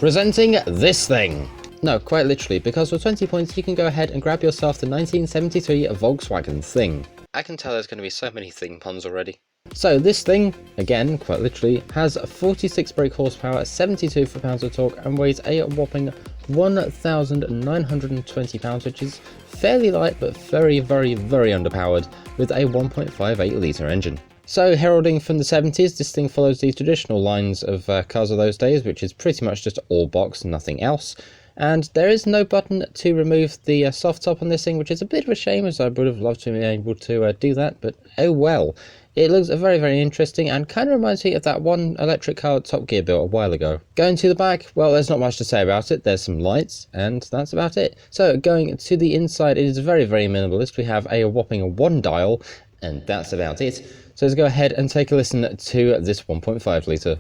Presenting this thing. No, quite literally, because with 20 points you can go ahead and grab yourself the 1973 Volkswagen Thing. I can tell there's going to be so many thing puns already. So this thing, again, quite literally, has 46 brake horsepower, 72 foot-pounds of torque, and weighs a whopping 1,920 pounds, which is fairly light but very, very, very underpowered, with a 1.58 litre engine. So, heralding from the 70s, this thing follows the traditional lines of cars of those days, which is pretty much just all box and nothing else. And there is no button to remove the soft top on this thing, which is a bit of a shame, as I would have loved to be able to do that, but oh well. It looks very, very interesting and kind of reminds me of that one electric car Top Gear built a while ago. Going to the back, well, there's not much to say about it. There's some lights, and that's about it. So, going to the inside, it is very, very minimalist. We have a whopping 1 dial, and that's about it. So let's go ahead and take a listen to this 1.5 litre.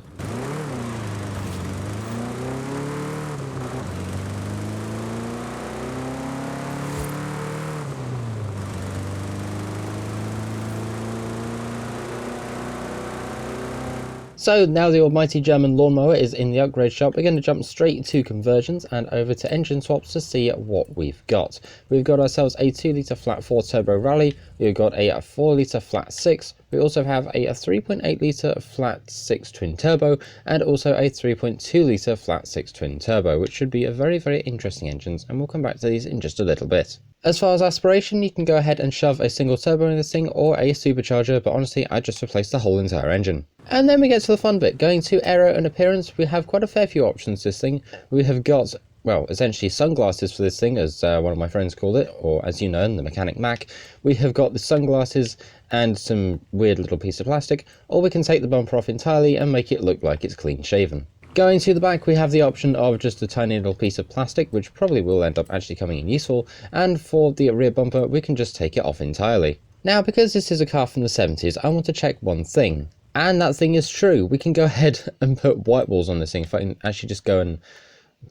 So now the almighty German lawnmower is in the upgrade shop, we're going to jump straight to conversions and over to engine swaps to see what we've got. We've got ourselves a 2 litre flat 4 turbo rally, we've got a 4 litre flat 6, we also have a 3.8 litre flat 6 twin turbo, and also a 3.2 litre flat 6 twin turbo, which should be a very, very interesting engines, and we'll come back to these in just a little bit. As far as aspiration, you can go ahead and shove a single turbo in this thing or a supercharger, but honestly I just replaced the whole entire engine. And then we get to the fun bit. Going to aero and appearance, we have quite a fair few options this thing. We have got, well, essentially sunglasses for this thing, as one of my friends called it, or as you know, the Mechanic Mac. We have got the sunglasses and some weird little piece of plastic, or we can take the bumper off entirely and make it look like it's clean shaven. Going to the back, we have the option of just a tiny little piece of plastic, which probably will end up actually coming in useful, and for the rear bumper, we can just take it off entirely. Now, because this is a car from the 70s, I want to check one thing, and that thing is true. We can go ahead and put white walls on this thing. If I can actually just go and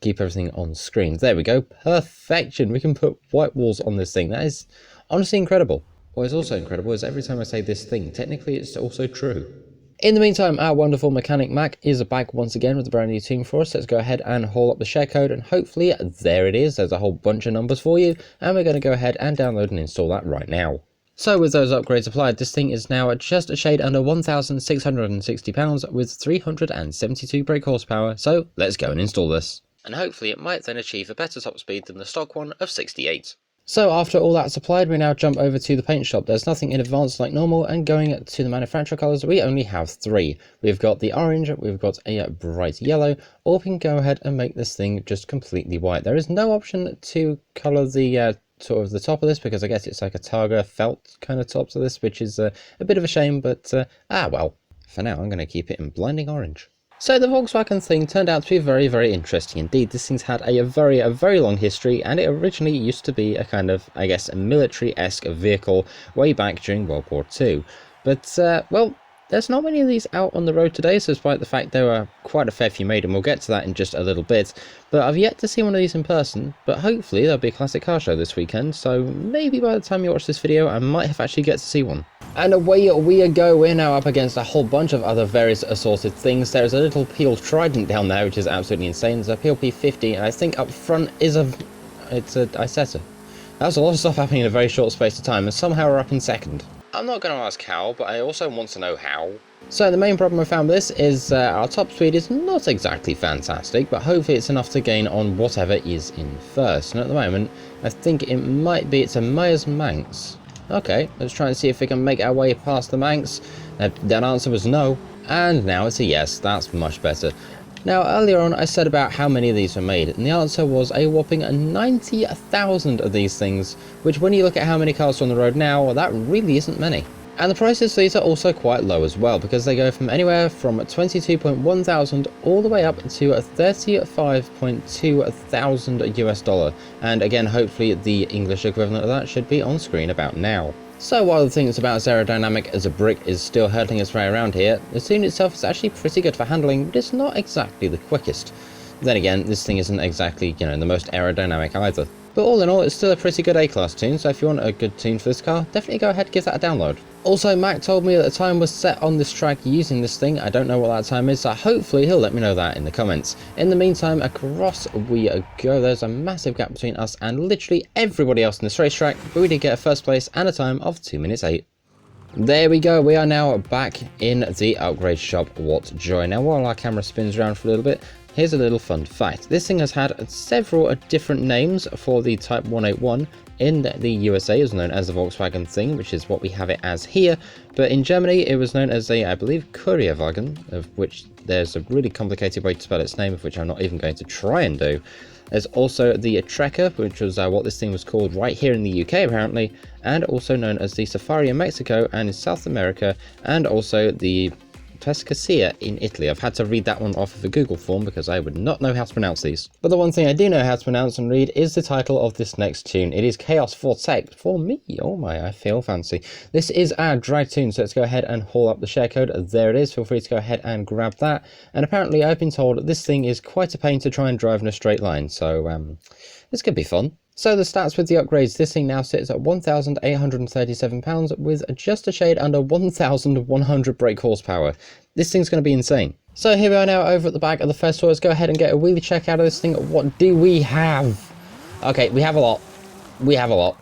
keep everything on screen. There we go, perfection. We can put white walls on this thing. That is honestly incredible. What is also incredible is every time I say this thing, technically it's also true. In the meantime, our wonderful Mechanic Mac is back once again with a brand new tune for us. Let's go ahead and haul up the share code, and hopefully there it is. There's a whole bunch of numbers for you, and we're going to go ahead and download and install that right now. So with those upgrades applied, this thing is now just a shade under 1,660 pounds with 372 brake horsepower, so let's go and install this. And hopefully it might then achieve a better top speed than the stock one of 68. So after all that's applied, we now jump over to the paint shop. There's nothing in advance like normal, and going to the manufacturer colours, we only have 3. We've got the orange, we've got a bright yellow, or we can go ahead and make this thing just completely white. There is no option to colour the sort of the top of this, because I guess it's like a Targa felt kind of top to this, which is a bit of a shame, but well, for now I'm going to keep it in blinding orange. So the Volkswagen thing turned out to be very, very interesting indeed. This thing's had a very long history, and it originally used to be a kind of, I guess, a military-esque vehicle way back during World War II. But, well, there's not many of these out on the road today, so despite the fact there are quite a fair few made, and we'll get to that in just a little bit. But I've yet to see one of these in person, but hopefully there'll be a classic car show this weekend, so maybe by the time you watch this video I might have actually get to see one. And away we go. We're now up against a whole bunch of other various assorted things. There's a little Peel Trident down there, which is absolutely insane. There's a Peel P50, and I think up front is it's a Isetta. That's a lot of stuff happening in a very short space of time, and somehow we're up in second. I'm not going to ask how, but I also want to know how. So the main problem I found with this is our top speed is not exactly fantastic, but hopefully it's enough to gain on whatever is in first. And at the moment, I think it might be, it's a Myers Manx. Okay, let's try and see if we can make our way past the Manx. That answer was no, and now it's a yes. That's much better. Now, earlier on I said about how many of these were made, and the answer was a whopping 90,000 of these things, which when you look at how many cars are on the road now, that really isn't many. And the prices for these are also quite low as well, because they go from anywhere from 22.1 thousand all the way up to 35.2 thousand US dollar. And again, hopefully the English equivalent of that should be on screen about now. So while the thing that's about as aerodynamic as a brick is still hurtling its way around here, the tune itself is actually pretty good for handling, but it's not exactly the quickest. Then again, this thing isn't exactly, you know, the most aerodynamic either. But all in all, it's still a pretty good A-class tune, so if you want a good tune for this car, definitely go ahead and give that a download. Also, Mac told me that the time was set on this track using this thing. I don't know what that time is, so hopefully he'll let me know that in the comments. In the meantime, across we go. There's a massive gap between us and literally everybody else in this racetrack, but we did get a first place and a time of 2 minutes 8. There we go, we are now back in the upgrade shop. What joy. Now while our camera spins around for a little bit, here's a little fun fact. This thing has had several different names for the Type 181. In the USA, it was known as the Volkswagen thing, which is what we have it as here. But in Germany, it was known as the, I believe, Courierwagen, of which there's a really complicated way to spell its name, of which I'm not even going to try and do. There's also the Trekker, which was what this thing was called right here in the UK apparently, and also known as the Safari in Mexico and in South America, and also the Pescasia in Italy. I've had to read that one off of a Google form because I would not know how to pronounce these. But the one thing I do know how to pronounce and read is the title of this next tune. It is Chaos Vortex for me. Oh my, I feel fancy. This is our drag tune, so let's go ahead and haul up the share code. There it is. Feel free to go ahead and grab that. And apparently I've been told that this thing is quite a pain to try and drive in a straight line, so this could be fun. So the stats with the upgrades, this thing now sits at £1,837 with just a shade under 1,100 brake horsepower. This thing's going to be insane. So here we are now over at the back of the festival. Let's go ahead and get a wheelie check out of this thing. What do we have? Okay, we have a lot. We have a lot.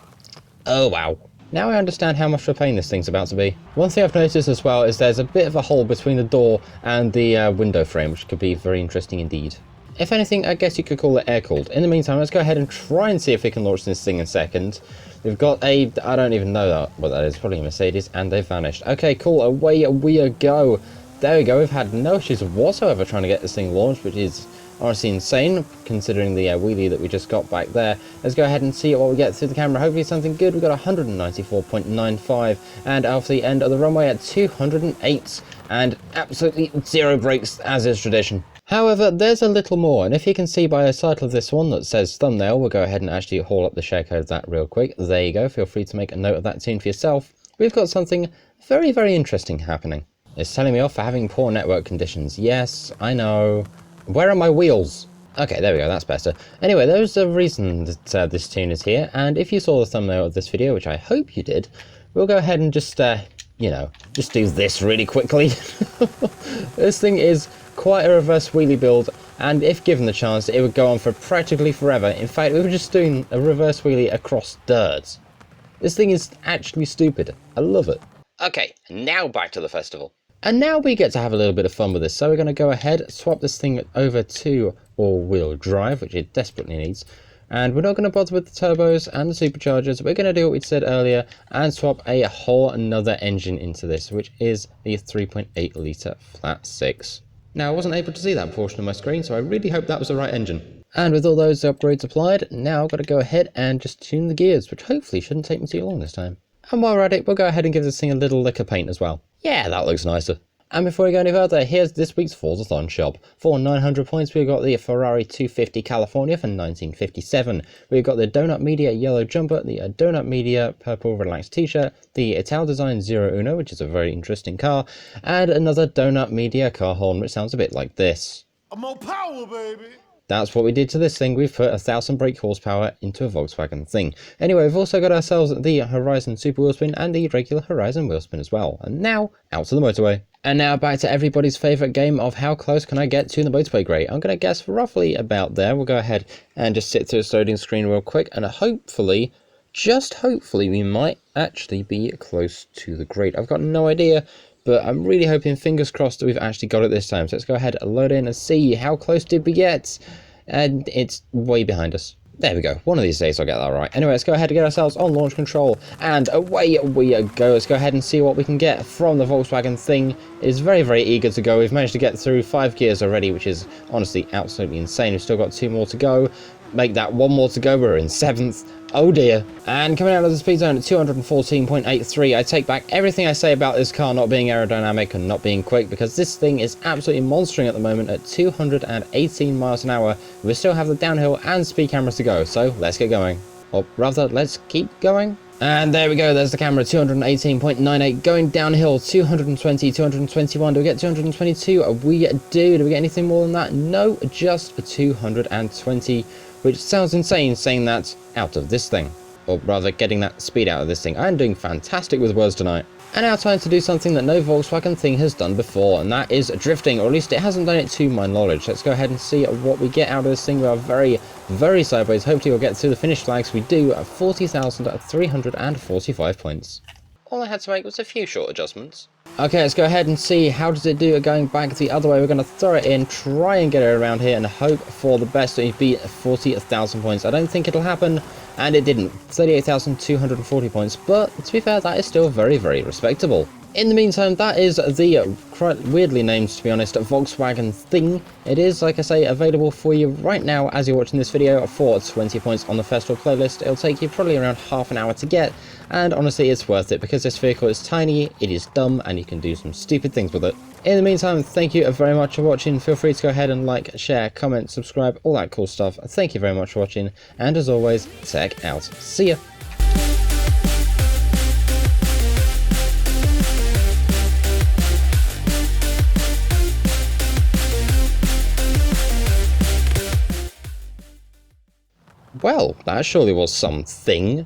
Oh wow. Now I understand how much of a pain this thing's about to be. One thing I've noticed as well is there's a bit of a hole between the door and the window frame, which could be very interesting indeed. If anything, I guess you could call it air-cooled. In the meantime, let's go ahead and try and see if we can launch this thing in a second. We've got a, I don't even know what that is, probably a Mercedes, and they've vanished. Okay, cool, away we go. There we go, we've had no issues whatsoever trying to get this thing launched, which is honestly insane, considering the wheelie that we just got back there. Let's go ahead and see what we get through the camera. Hopefully something good. We've got 194.95, and off the end of the runway at 208, and absolutely zero brakes, as is tradition. However, there's a little more, and if you can see by the title of this one that says thumbnail, we'll go ahead and actually haul up the share code of that real quick. There you go, feel free to make a note of that tune for yourself. We've got something very, very interesting happening. It's telling me off for having poor network conditions. Yes, I know. Where are my wheels? Okay, there we go, that's better. Anyway, there's a reason that this tune is here, and if you saw the thumbnail of this video, which I hope you did, we'll go ahead and just, you know, just do this really quickly. This thing is quite a reverse wheelie build, and if given the chance, it would go on for practically forever. In fact, we were just doing a reverse wheelie across dirt. This thing is actually stupid. I love it. Okay, now back to the festival. And now we get to have a little bit of fun with this, so we're going to go ahead, swap this thing over to all-wheel drive, which it desperately needs. And we're not going to bother with the turbos and the superchargers. We're going to do what we said earlier and swap a whole another engine into this, which is the 3.8 litre flat 6. Now, I wasn't able to see that portion of my screen, so I really hope that was the right engine. And with all those upgrades applied, now I've got to go ahead and just tune the gears, which hopefully shouldn't take me too long this time. And while we're at it, we'll go ahead and give this thing a little lick of paint as well. Yeah, that looks nicer. And before we go any further, here's this week's Forzathon shop. For 900 points, we've got the Ferrari 250 California from 1957. We've got the Donut Media yellow jumper, the Donut Media purple relaxed t-shirt, the Ital Design Zero Uno, which is a very interesting car, and another Donut Media car horn, which sounds a bit like this. More power, baby! That's what we did to this thing. We've put 1,000 brake horsepower into a Volkswagen thing. Anyway, we've also got ourselves the Horizon Super Wheelspin and the regular Horizon Wheelspin as well. And now, out to the motorway. And now back to everybody's favourite game of how close can I get to the motorway grate. I'm going to guess roughly about there. We'll go ahead and just sit through the loading screen real quick. And hopefully, just hopefully, we might actually be close to the grate. I've got no idea. But I'm really hoping, fingers crossed, that we've actually got it this time. So let's go ahead and load in and see how close did we get. And it's way behind us. There we go. One of these days I'll get that right. Anyway, let's go ahead and get ourselves on launch control. And away we go. Let's go ahead and see what we can get from the Volkswagen thing. It is very, very eager to go. We've managed to get through 5 gears already, which is honestly absolutely insane. We've still got 2 more to go. Make that 1 more to go. We're in 7th. Oh dear. And coming out of the speed zone at 214.83, I take back everything I say about this car not being aerodynamic and not being quick, because this thing is absolutely monstering at the moment at 218 miles an hour. We still have the downhill and speed cameras to go, so let's get going. Or rather, let's keep going. And there we go, there's the camera, 218.98, going downhill, 220, 221, do we get 222? We do. Do we get anything more than that? No, just 220, which sounds insane saying that out of this thing. Or rather, getting that speed out of this thing. I'm doing fantastic with words tonight. And now time to do something that no Volkswagen thing has done before, and that is drifting, or at least it hasn't done it to my knowledge. Let's go ahead and see what we get out of this thing. We are very, very sideways. Hopefully we'll get to the finish flags. We do 40,345 points. All I had to make was a few short adjustments. Okay, let's go ahead and see how does it do going back the other way. We're going to throw it in, try and get it around here, and hope for the best that we beat 40,000 points. I don't think it'll happen, and it didn't. 38,240 points, but to be fair, that is still very, very respectable. In the meantime, that is the quite weirdly named, to be honest, Volkswagen thing. It is, like I say, available for you right now as you're watching this video for 20 points on the festival playlist. It'll take you probably around half an hour to get, and honestly it's worth it because this vehicle is tiny, it is dumb, and you can do some stupid things with it. In the meantime, thank you very much for watching. Feel free to go ahead and like, share, comment, subscribe, all that cool stuff. Thank you very much for watching, and as always, tech out. See ya! Well, that surely was something.